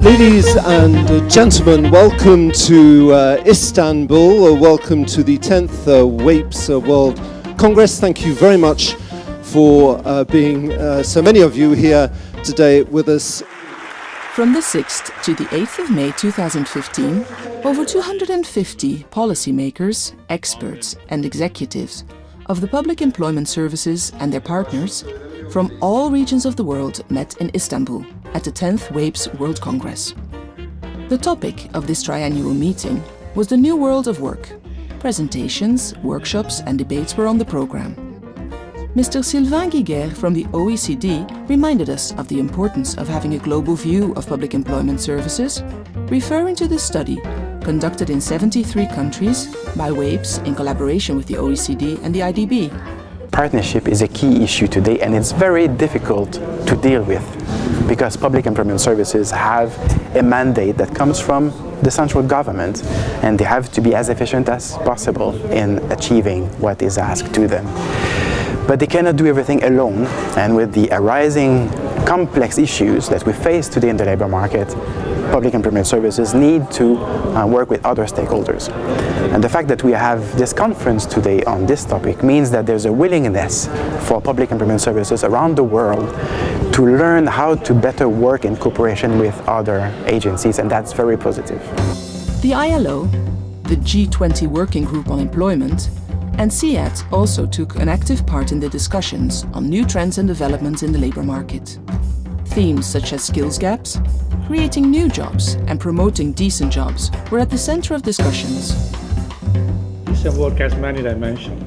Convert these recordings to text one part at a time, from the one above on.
Ladies and gentlemen, welcome to Istanbul, welcome to the 10th WAPES World Congress. Thank you very much for being so many of you here today with us. From the 6th to the 8th of May 2015, over 250 policymakers, experts and executives of the public employment services and their partners from all regions of the world met in Istanbul at the 10th WAPES World Congress. The topic of this triannual meeting was the new world of work. Presentations, workshops and debates were on the program. Mr. Sylvain Guiguer from the OECD reminded us of the importance of having a global view of public employment services, referring to the study conducted in 73 countries by WAPES in collaboration with the OECD and the IDB. Partnership is a key issue today, and it's very difficult to deal with because public employment services have a mandate that comes from the central government, and they have to be as efficient as possible in achieving what is asked to them. But they cannot do everything alone, and with the arising complex issues that we face today in the labor market, public employment services need to work with other stakeholders. And the fact that we have this conference today on this topic means that there's a willingness for public employment services around the world to learn how to better work in cooperation with other agencies, and that's very positive. The ILO, the G20 Working Group on Employment, and CEAT also took an active part in the discussions on new trends and developments in the labor market. Themes such as skills gaps, creating new jobs and promoting decent jobs were at the center of discussions. Decent work has many dimensions.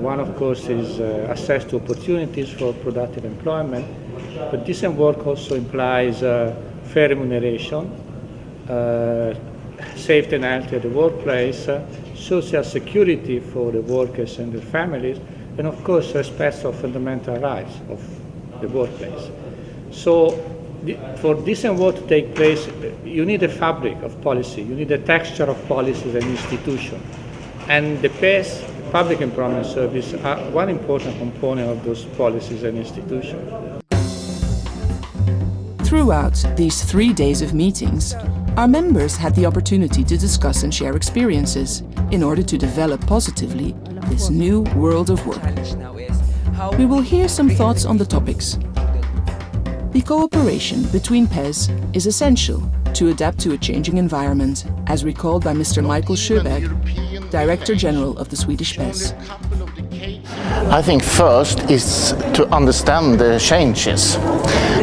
One, of course, is access to opportunities for productive employment, but decent work also implies fair remuneration, safety and health at the workplace, social security for the workers and their families, and of course respect of fundamental rights of the workplace. So for decent work to take place, you need a fabric of policy, you need a texture of policies and institutions. And the PES, public employment service, are one important component of those policies and institutions. Throughout these 3 days of meetings, our members had the opportunity to discuss and share experiences in order to develop positively this new world of work. We will hear some thoughts on the topics. The cooperation between PES is essential to adapt to a changing environment, as recalled by Mr. Michael Sjöberg, Director General of the Swedish PES. I think first is to understand the changes.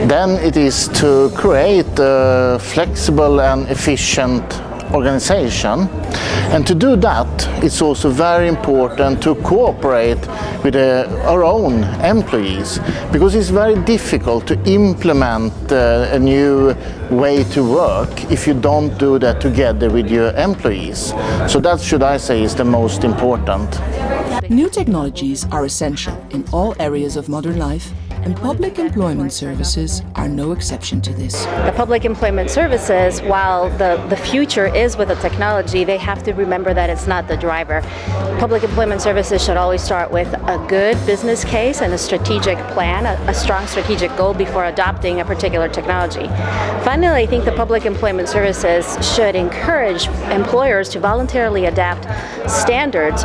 Then it is to create a flexible and efficient organization. And to do that, it's also very important to cooperate with our own employees, because it's very difficult to implement a new way to work if you don't do that together with your employees. So that, should I say, is the most important. New technologies are essential in all areas of modern life, and public employment services are no exception to this. The public employment services, while the future is with the technology, they have to remember that it's not the driver. Public employment services should always start with a good business case and a strategic plan, a strong strategic goal before adopting a particular technology. Finally, I think the public employment services should encourage employers to voluntarily adapt standards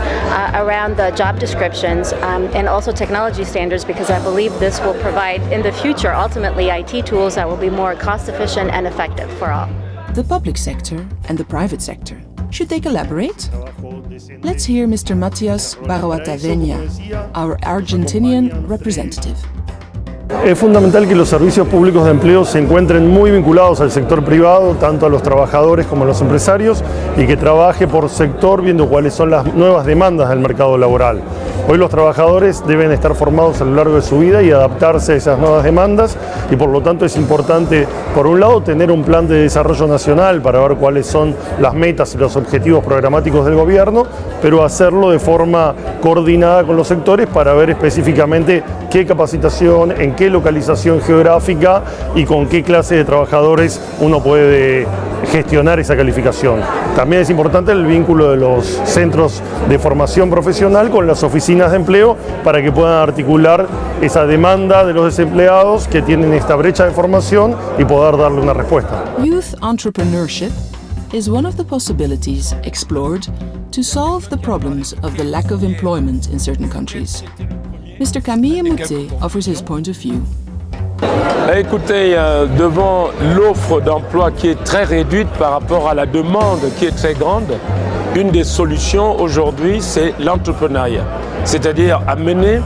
around the job descriptions and also technology standards, because I believe this will provide in the future ultimately IT tools that will be more cost efficient and effective for all. The public sector and the private sector, should they collaborate? Let's hear Mr. Matias Barroataveña, our Argentinian representative. Es fundamental que los servicios públicos de empleo se encuentren muy vinculados al sector privado, tanto a los trabajadores como a los empresarios, y que trabaje por sector viendo cuáles son las nuevas demandas del mercado laboral. Hoy los trabajadores deben estar formados a lo largo de su vida y adaptarse a esas nuevas demandas, y por lo tanto es importante, por un lado, tener un plan de desarrollo nacional para ver cuáles son las metas y los objetivos programáticos del gobierno, pero hacerlo de forma coordinada con los sectores para ver específicamente qué capacitación, en qué localización geográfica y con qué clase de trabajadores uno puede gestionar esa calificación. También es importante el vínculo de los centros de formación profesional con las oficinas de empleo para que puedan articular esa demanda de los desempleados que tienen esta brecha de formación y poder darle una respuesta. Youth entrepreneurship is one of the possibilities explored to solve the problems of the lack of employment in certain countries. Mr. Camille Moutet offers his point of view. Écoutez, devant l'offre d'emploi qui est très réduite par rapport à la demande qui est très grande, une des solutions aujourd'hui, c'est l'entrepreneuriat. C'est-à-dire amener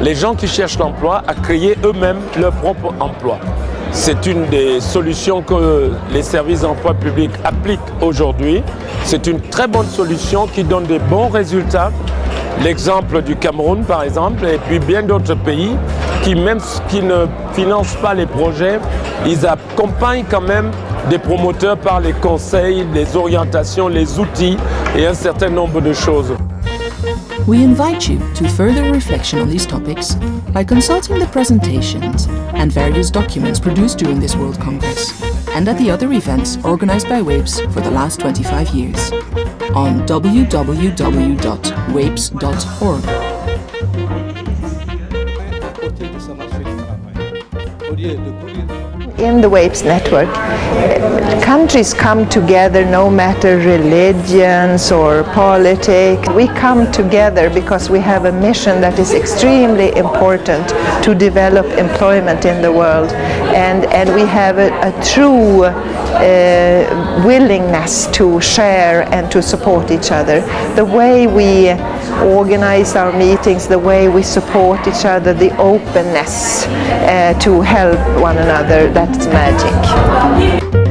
les gens qui cherchent l'emploi à créer eux-mêmes leur propre emploi. C'est une des solutions que les services d'emploi public appliquent aujourd'hui. C'est une très bonne solution qui donne des bons résultats. L'exemple du Cameroun par exemple, et puis bien d'autres pays qui, même qui ne financent pas les projets, ils accompagnent quand même des promoteurs par les conseils, les orientations, les outils et un certain nombre de choses. We invite you to further reflection on these topics by consulting the presentations and various documents produced during this World Congress and at the other events organized by WAPES for the last 25 years on www.wapes.org. In the WAPES network, countries come together no matter religions or politics. We come together because we have a mission that is extremely important to develop employment in the world, and we have a true willingness to share and to support each other. The way we organize our meetings, the way we support each other, the openness to help one another, that's magic.